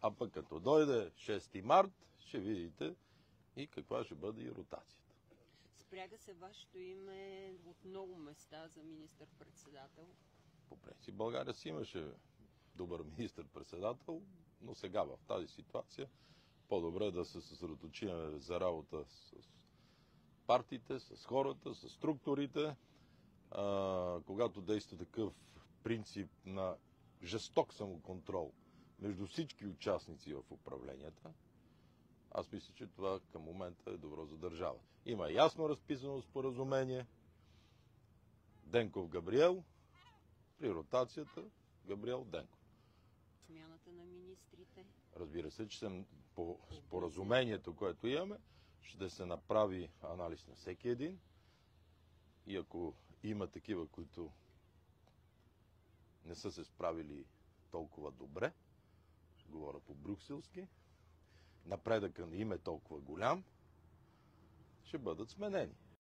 А пък като дойде 6 март, ще видите и каква ще бъде и ротацията. Спряга се вашето име от много места за министър-председател. По принцип България си имаше добър министър-председател, но сега в тази ситуация по-добре е да се съсредоточим за работа с партиите, с хората, с структурите. Когато действа такъв принцип на жесток самоконтрол между всички участници в управленията, аз мисля, че това към момента е добро за държава. Има ясно разписано споразумение. Денков Габриел, при ротацията Габриел Денков. Смяната на министрите. Разбира се, че по споразумението, което имаме, ще се направи анализ на всеки един. И ако има такива, които не са се справили толкова добре, ще говоря по-брюкселски, напредъкът им е толкова голям, ще бъдат сменени.